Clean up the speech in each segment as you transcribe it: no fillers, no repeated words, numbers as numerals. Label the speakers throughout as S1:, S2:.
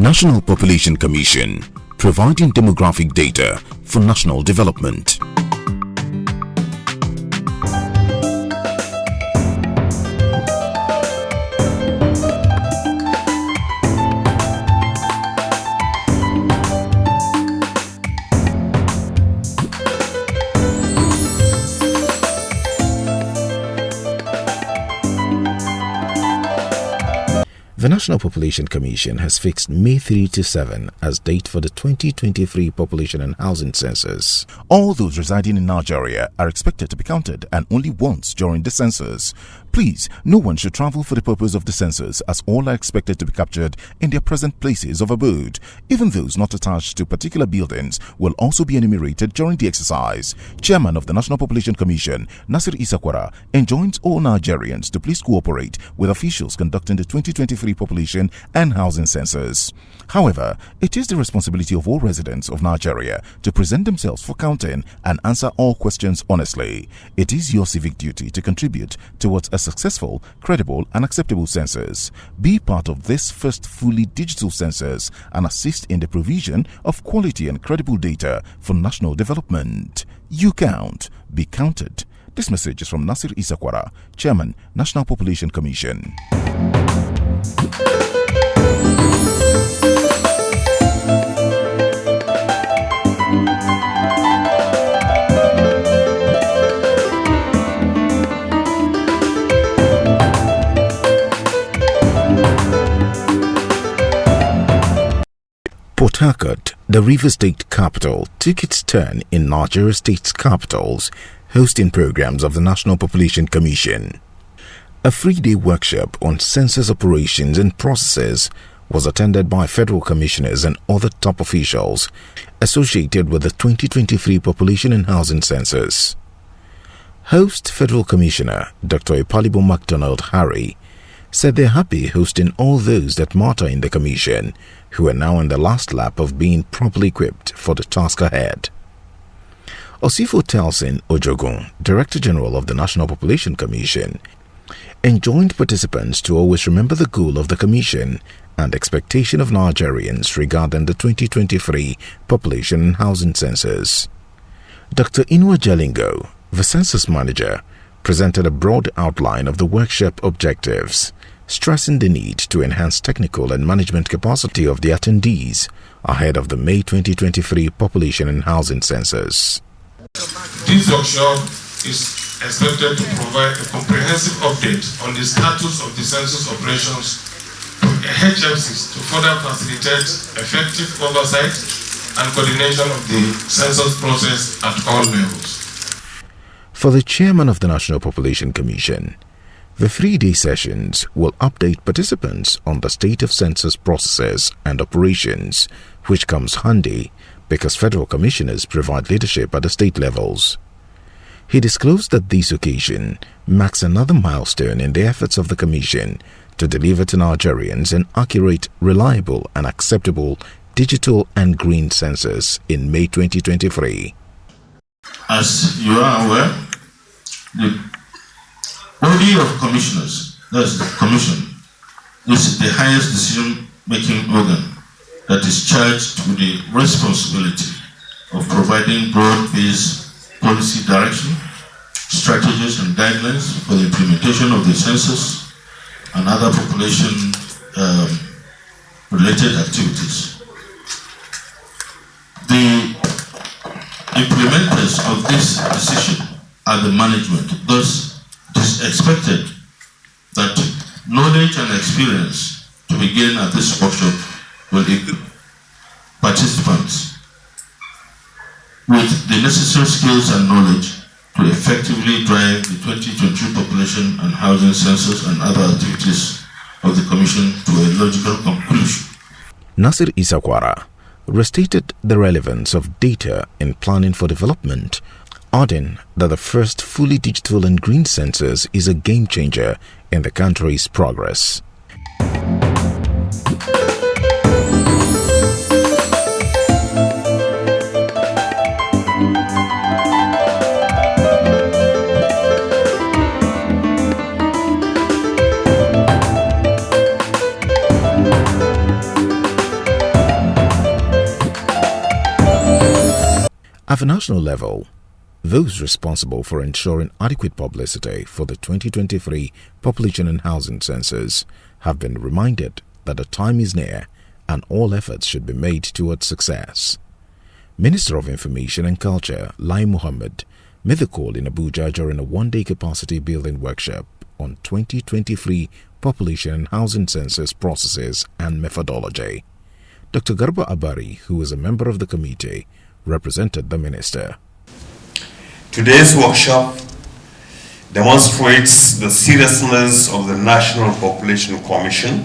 S1: National Population Commission, providing demographic data for national development. The National Population Commission has fixed May 3 to 7 as date for the 2023 Population and Housing Census.
S2: All those residing in Nigeria are expected to be counted, and only once during the census. Please, no one should travel for the purpose of the census, as all are expected to be captured in their present places of abode. Even those not attached to particular buildings will also be enumerated during the exercise. Chairman of the National Population Commission, Nasir Isakwara, enjoins all Nigerians to please cooperate with officials conducting the 2023 Population and Housing Census. However, it is the responsibility of all residents of Nigeria to present themselves for counting and answer all questions honestly. It is your civic duty to contribute towards a successful, credible, and acceptable census. Be part of this first fully digital census and assist in the provision of quality and credible data for national development. You count, be counted. This message is from Nasir Isakwara, Chairman, National Population Commission.
S1: Port Harcourt, the River State capital, took its turn in Nigeria state's capitals, hosting programs of the National Population Commission. A 3-day workshop on census operations and processes was attended by federal commissioners and other top officials associated with the 2023 Population and Housing Census. Host Federal Commissioner Dr. Ipalibo MacDonald Harry said they're happy hosting all those that matter in the commission who are now in the last lap of being properly equipped for the task ahead. Osifo Telsin Ojogun, Director General of the National Population Commission, enjoined participants to always remember the goal of the commission and expectation of Nigerians regarding the 2023 Population and Housing Census. Dr. Inwa Jalingo, the Census Manager, presented a broad outline of the workshop objectives, stressing the need to enhance technical and management capacity of the attendees ahead of the May 2023 Population and Housing Census.
S3: This workshop is expected to provide a comprehensive update on the status of the census operations to HFCs to further facilitate effective oversight and coordination of the census process at all levels.
S1: For the Chairman of the National Population Commission, the 3-day sessions will update participants on the state of census processes and operations, which comes handy because federal commissioners provide leadership at the state levels. He disclosed that this occasion marks another milestone in the efforts of the Commission to deliver to Nigerians an accurate, reliable, and acceptable digital and green census in May 2023.
S4: As you are aware, the body of commissioners, that's the Commission, is the highest decision-making organ that is charged with the responsibility of providing broad-based policy direction, strategies and guidelines for the implementation of the census and other population-related activities. The implementers of this decision are the management. Thus, it is expected that knowledge and experience to be gained at this workshop will equip participants with the necessary skills and knowledge to effectively drive the 2022 Population and Housing Census and other activities of the Commission to a logical conclusion.
S1: Nasir Isakwara restated the relevance of data in planning for development, adding that the first fully digital and green census is a game changer in the country's progress. At the national level, those responsible for ensuring adequate publicity for the 2023 Population and Housing Census have been reminded that the time is near and all efforts should be made towards success. Minister of Information and Culture, Lai Mohammed, made the call in Abuja during a one-day capacity building workshop on 2023 Population and Housing Census Processes and Methodology. Dr. Garba Abari, who is a member of the committee, represented the minister.
S5: Today's workshop demonstrates the seriousness of the National Population Commission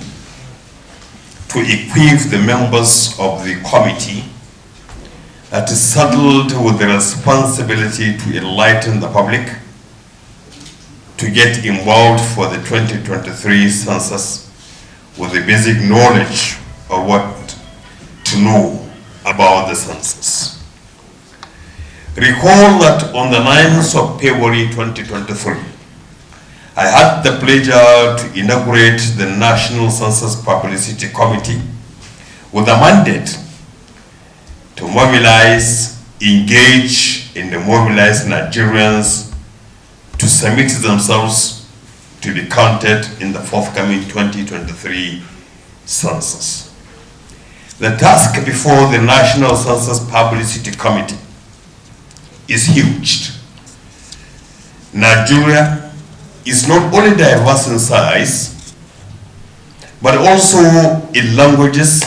S5: to equip the members of the committee that is saddled with the responsibility to enlighten the public, to get involved for the 2023 census with the basic knowledge of what to know about the census. Recall that on the 9th of February 2023, I had the pleasure to inaugurate the National Census Publicity Committee with a mandate to mobilize, engage, and mobilize Nigerians to submit themselves to be counted in the forthcoming 2023 census. The task before the National Census Publicity Committee is huge. Nigeria is not only diverse in size, but also in languages,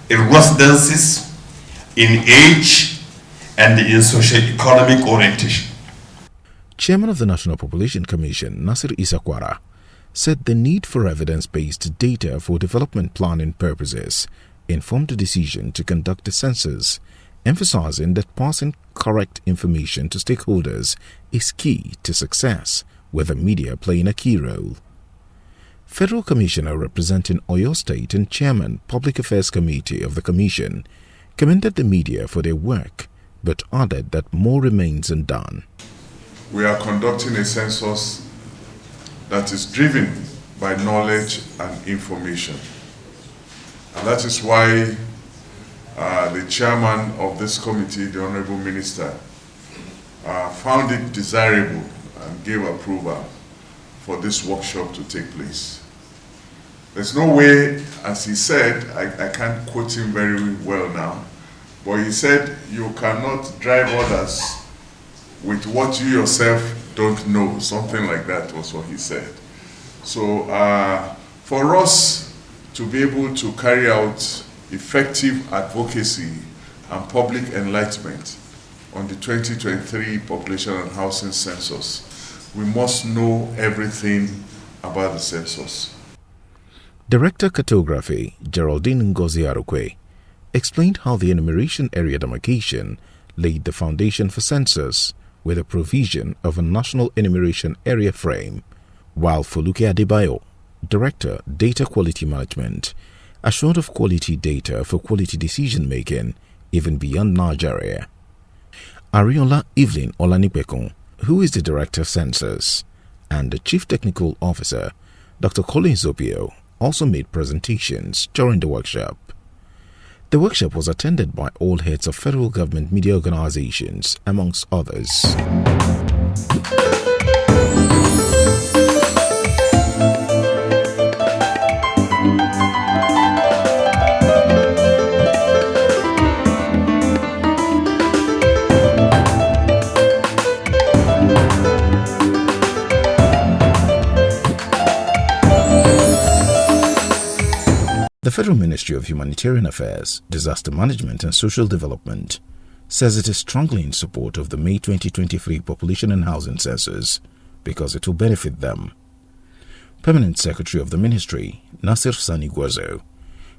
S5: in residences, in age, and in socio-economic orientation.
S1: Chairman of the National Population Commission, Nasir Isakwara, said the need for evidence-based data for development planning purposes informed the decision to conduct a census, emphasizing that passing correct information to stakeholders is key to success, with the media playing a key role. Federal Commissioner representing Oyo State and Chairman Public Affairs Committee of the Commission commended the media for their work, but added that more remains undone.
S6: We are conducting a census that is driven by knowledge and information. And that is why the chairman of this committee, the Honorable Minister, found it desirable and gave approval for this workshop to take place. There's no way, as he said, I can't quote him very well now, but he said you cannot drive others with what you yourself don't know. Something like that was what he said. So for us to be able to carry out effective advocacy and public enlightenment on the 2023 Population and Housing Census, we must know everything about the census.
S1: Director Cartography Geraldine Ngozi Arukwe explained how the enumeration area demarcation laid the foundation for census with the provision of a national enumeration area frame, while Foluke Adebayo, Director Data Quality Management, assured of quality data for quality decision-making even beyond Nigeria. Ariola Evelyn Olanipekun, who is the Director of Census, and the Chief Technical Officer, Dr. Colin Zopio, also made presentations during the workshop. The workshop was attended by all heads of federal government media organizations, amongst others. The Federal Ministry of Humanitarian Affairs, Disaster Management and Social Development says it is strongly in support of the May 2023 Population and Housing Census because it will benefit them. Permanent Secretary of the Ministry, Nasir Sani Gwazo,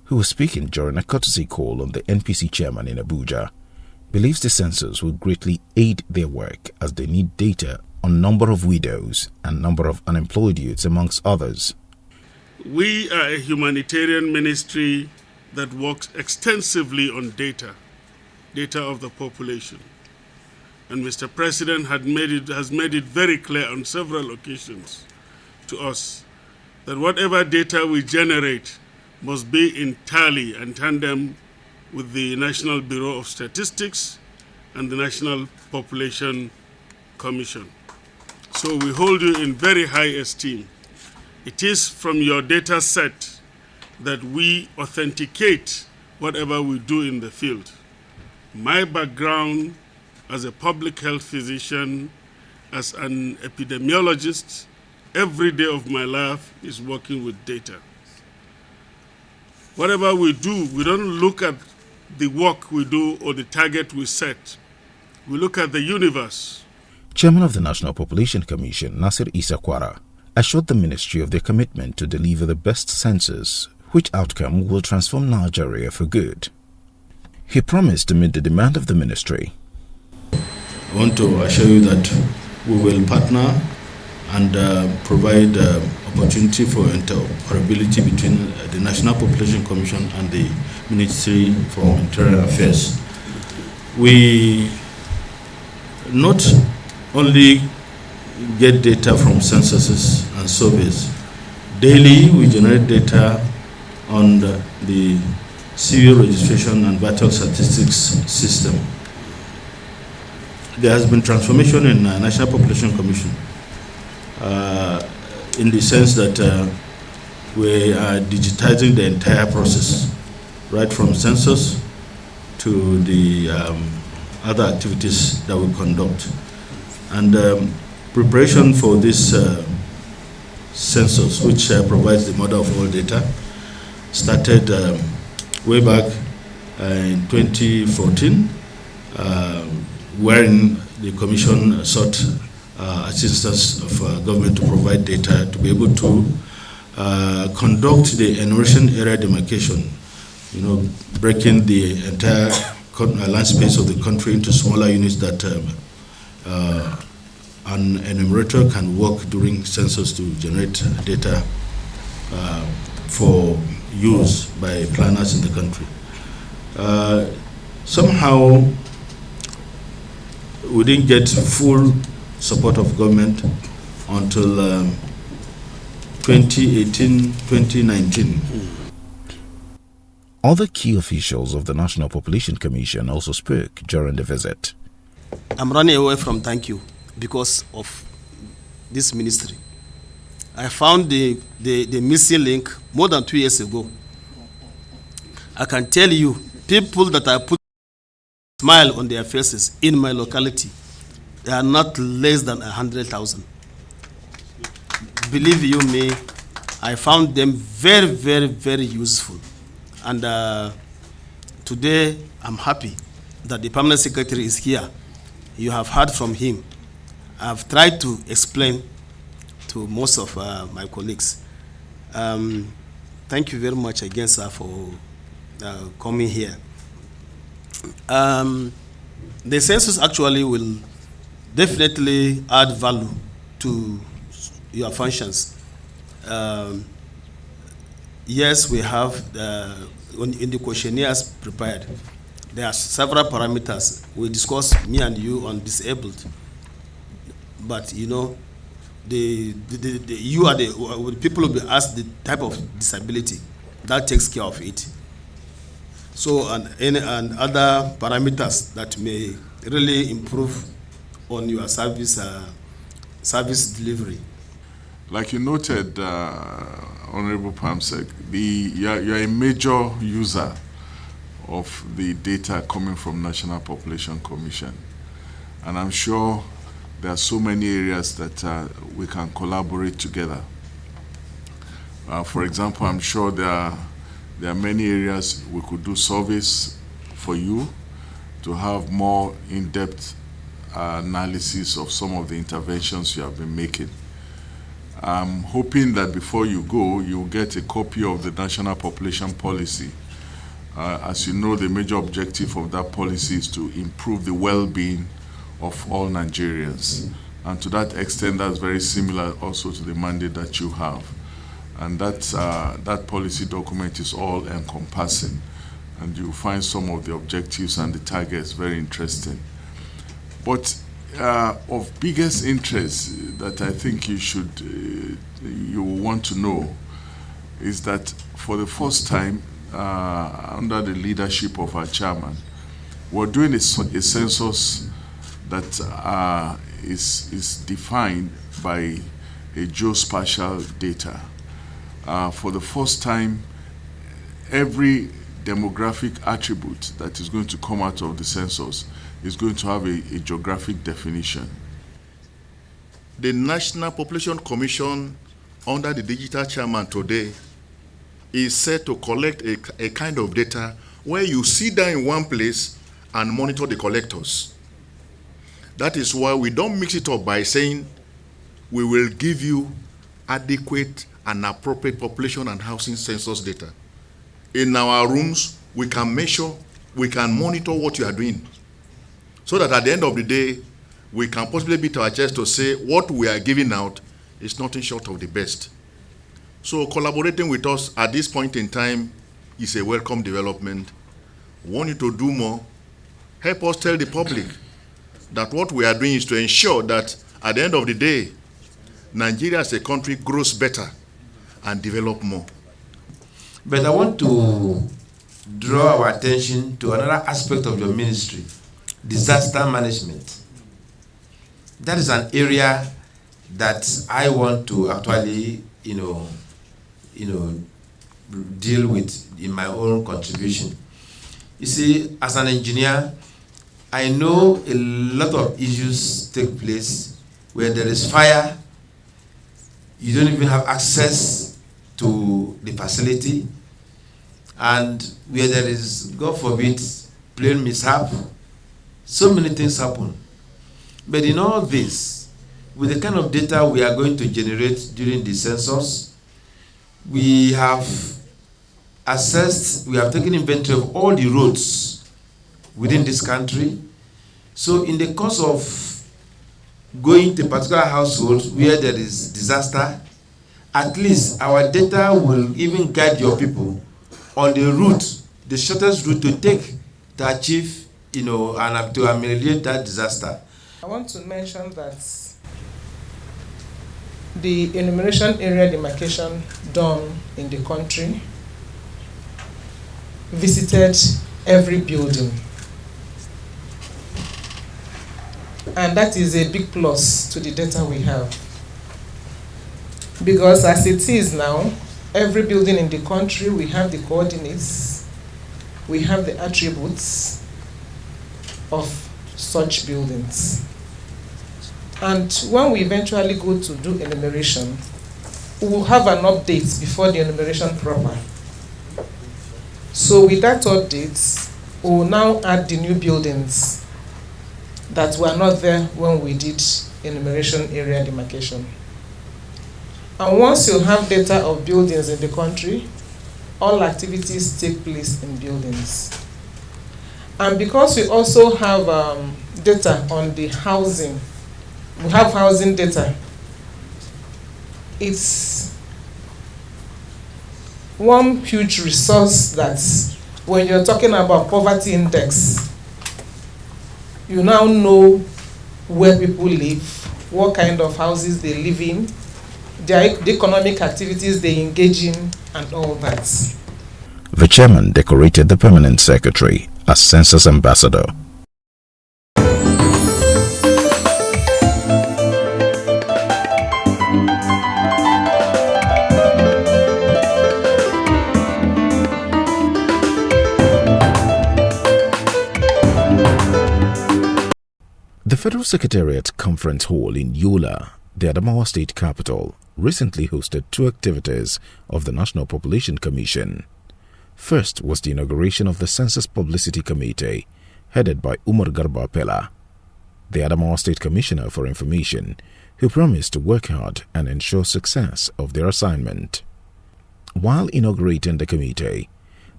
S1: who was speaking during a courtesy call on the NPC chairman in Abuja, believes the census will greatly aid their work as they need data on number of widows and number of unemployed youths, amongst others.
S7: We are a humanitarian ministry that works extensively on data of the population. And Mr. President has made it very clear on several occasions to us that whatever data we generate must be in tally and tandem with the National Bureau of Statistics and the National Population Commission. So we hold you in very high esteem. It is from your data set that we authenticate whatever we do in the field. My background as a public health physician, as an epidemiologist, every day of my life is working with data. Whatever we do, we don't look at the work we do or the target we set. We look at the universe.
S1: Chairman of the National Population Commission, Nasir Isakwara, assured the ministry of their commitment to deliver the best census, which outcome will transform Nigeria for good. He promised to meet the demand of the ministry.
S8: I want to assure you that we will partner and provide opportunity for interoperability between the National Population Commission and the Ministry for Humanitarian Affairs. We not only get data from censuses and surveys. Daily, we generate data on the civil registration and vital statistics system. There has been transformation in National Population Commission in the sense that we are digitizing the entire process, right from census to the other activities that we conduct. And preparation for this census, which provides the mother of all data, started way back in 2014, wherein the Commission sought assistance of government to provide data to be able to conduct the enumeration area demarcation, breaking the entire land space of the country into smaller units that an enumerator can work during census to generate data for use by planners in the country. Somehow, we didn't get full support of government until 2018, 2019.
S1: Other key officials of the National Population Commission also spoke during the visit.
S9: I'm running away from thank you because of this ministry. I found the missing link more than 2 years ago. I can tell you, people that I put a smile on their faces in my locality, they are not less than 100,000. Believe you me, I found them very, very, very useful. And today, I'm happy that the permanent secretary is here. You have heard from him. I've tried to explain to most of my colleagues. Thank you very much again, sir, for coming here. The census actually will definitely add value to your functions. Yes, we have in the questionnaires prepared, there are several parameters. We discussed, me and you, on disabled. But the people will be asked the type of disability that takes care of it. So and other parameters that may really improve on your service delivery.
S6: Like you noted, Honorable Pamsek, you're a major user of the data coming from National Population Commission, and I'm sure there are so many areas that we can collaborate together. For example, I'm sure there are many areas we could do surveys for you to have more in-depth analysis of some of the interventions you have been making. I'm hoping that before you go, you'll get a copy of the National Population Policy. As you know, the major objective of that policy is to improve the well-being of all Nigerians. And to that extent, that's very similar also to the mandate that you have. And that policy document is all encompassing. And you'll find some of the objectives and the targets very interesting. But of biggest interest that I think you want to know is that for the first time, under the leadership of our chairman, We're doing a census that is defined by a geospatial data. For the first time, every demographic attribute that is going to come out of the census is going to have a geographic definition.
S2: The National Population Commission, under the digital chairman today, is set to collect a kind of data where you sit down in one place and monitor the collectors. That is why we don't mix it up by saying we will give you adequate and appropriate population and housing census data. In our rooms, we can measure, we can monitor what you are doing, so that at the end of the day, we can possibly beat our chest to say what we are giving out is nothing short of the best. So collaborating with us at this point in time is a welcome development. We want you to do more. Help us tell the public that what we are doing is to ensure that at the end of the day, Nigeria as a country grows better and develop more.
S10: But I want to draw our attention to another aspect of your ministry, disaster management. That is an area that I want to actually, deal with in my own contribution. You see, as an engineer, I know a lot of issues take place where there is fire, you don't even have access to the facility, and where there is, God forbid, plane mishap, so many things happen. But in all this, with the kind of data we are going to generate during the census, we have assessed, we have taken inventory of all the roads within this country. So in the course of going to a particular household where there is disaster, at least our data will even guide your people on the route, the shortest route to take to achieve, and to ameliorate that disaster.
S11: I want to mention that the enumeration area demarcation done in the country visited every building. And that is a big plus to the data we have. Because as it is now, every building in the country, we have the coordinates, we have the attributes of such buildings. And when we eventually go to do enumeration, we will have an update before the enumeration proper. So with that update, we will now add the new buildings that were not there when we did enumeration area demarcation. And once you have data of buildings in the country, all activities take place in buildings. And because we also have data on the housing, we have housing data. It's one huge resource that when you're talking about poverty index, you now know where people live, what kind of houses they live in, the economic activities they engage in, and all that.
S1: The chairman decorated the permanent secretary as census ambassador. The Federal Secretariat Conference Hall in Yola, the Adamawa State capital, recently hosted two activities of the National Population Commission. First was the inauguration of the Census Publicity Committee, headed by Umar Garba Pella, the Adamawa State Commissioner for Information, who promised to work hard and ensure success of their assignment. While inaugurating the committee,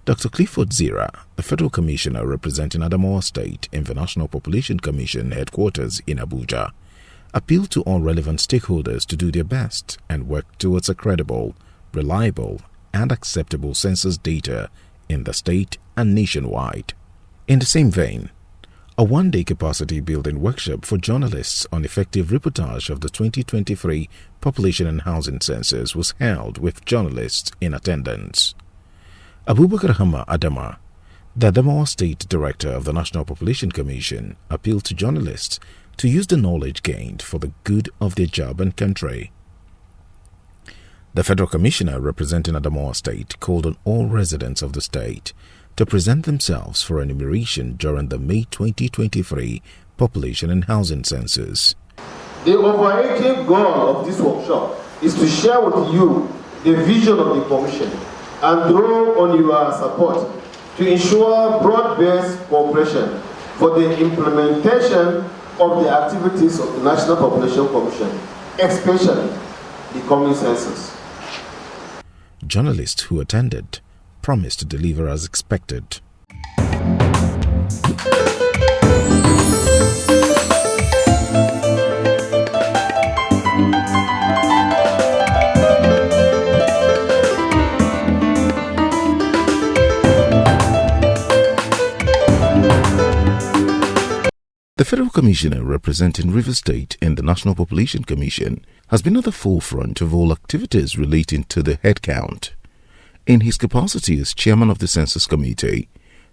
S1: Dr. Clifford Zira, the Federal Commissioner representing Adamawa State in the National Population Commission headquarters in Abuja, appealed to all relevant stakeholders to do their best and work towards a credible, reliable, and acceptable census data in the state and nationwide. In the same vein, a one-day capacity building workshop for journalists on effective reportage of the 2023 Population and Housing Census was held with journalists in attendance. Abubakar Hama Adama, The Adamawa State Director of the National Population Commission appealed to journalists to use the knowledge gained for the good of their job and country. The Federal Commissioner representing Adamawa State called on all residents of the state to present themselves for enumeration during the May 2023 Population and Housing Census.
S12: The overarching goal of this workshop is to share with you the vision of the Commission and draw on your support to ensure broad-based cooperation for the implementation of the activities of the National Population Commission, especially the coming census.
S1: Journalists who attended promised to deliver as expected. The Federal Commissioner representing Rivers State in the National Population Commission has been at the forefront of all activities relating to the headcount. In his capacity as chairman of the Census Committee,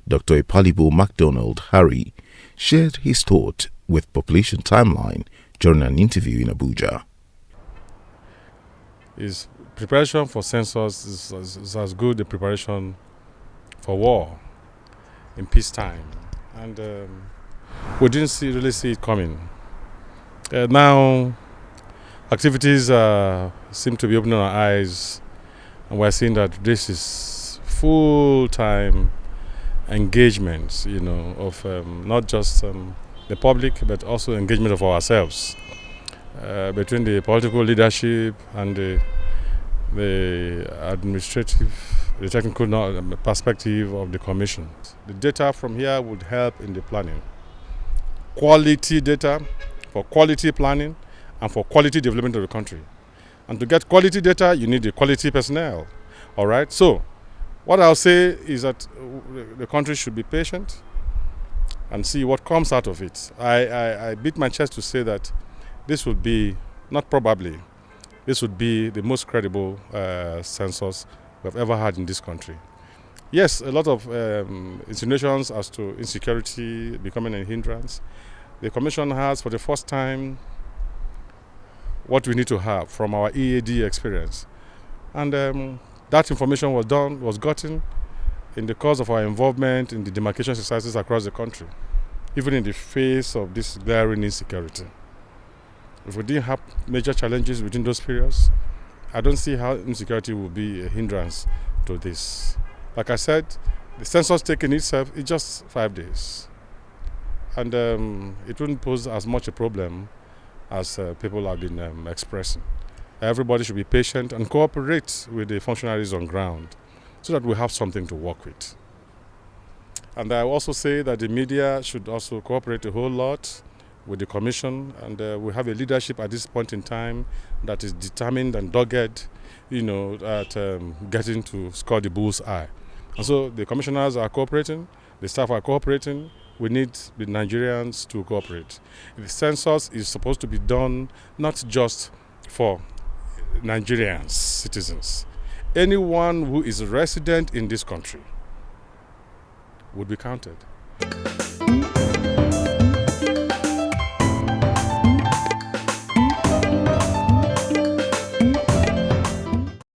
S1: Dr. Ipalibo MacDonald Harry shared his thought with Population Timeline during an interview in Abuja.
S13: His preparation for census is as good a preparation for war in peacetime. And we didn't really see it coming. Now, activities seem to be opening our eyes, and we're seeing that this is full-time engagement, of not just the public, but also engagement of ourselves between the political leadership and the administrative, the technical perspective of the Commission. The data from here would help in the planning. Quality data for quality planning and for quality development of the country. And to get quality data, you need the quality personnel. All right? So, what I'll say is that the country should be patient and see what comes out of it. I beat my chest to say that this would be, not probably, this would be the most credible census we've ever had in this country. Yes, a lot of insinuations as to insecurity becoming a hindrance. The Commission has, for the first time, what we need to have from our EAD experience. And that information was gotten in the course of our involvement in the demarcation exercises across the country, even in the face of this glaring insecurity. If we didn't have major challenges within those periods, I don't see how insecurity will be a hindrance to this. Like I said, the census taking itself is just 5 days. And it wouldn't pose as much a problem as people have been expressing. Everybody should be patient and cooperate with the functionaries on ground so that we have something to work with. And I also say that the media should also cooperate a whole lot with the Commission, and we have a leadership at this point in time that is determined and dogged, at getting to score the bull's eye. And so the commissioners are cooperating, the staff are cooperating. We need the Nigerians to cooperate. The census is supposed to be done not just for Nigerians, citizens. Anyone who is a resident in this country would be counted.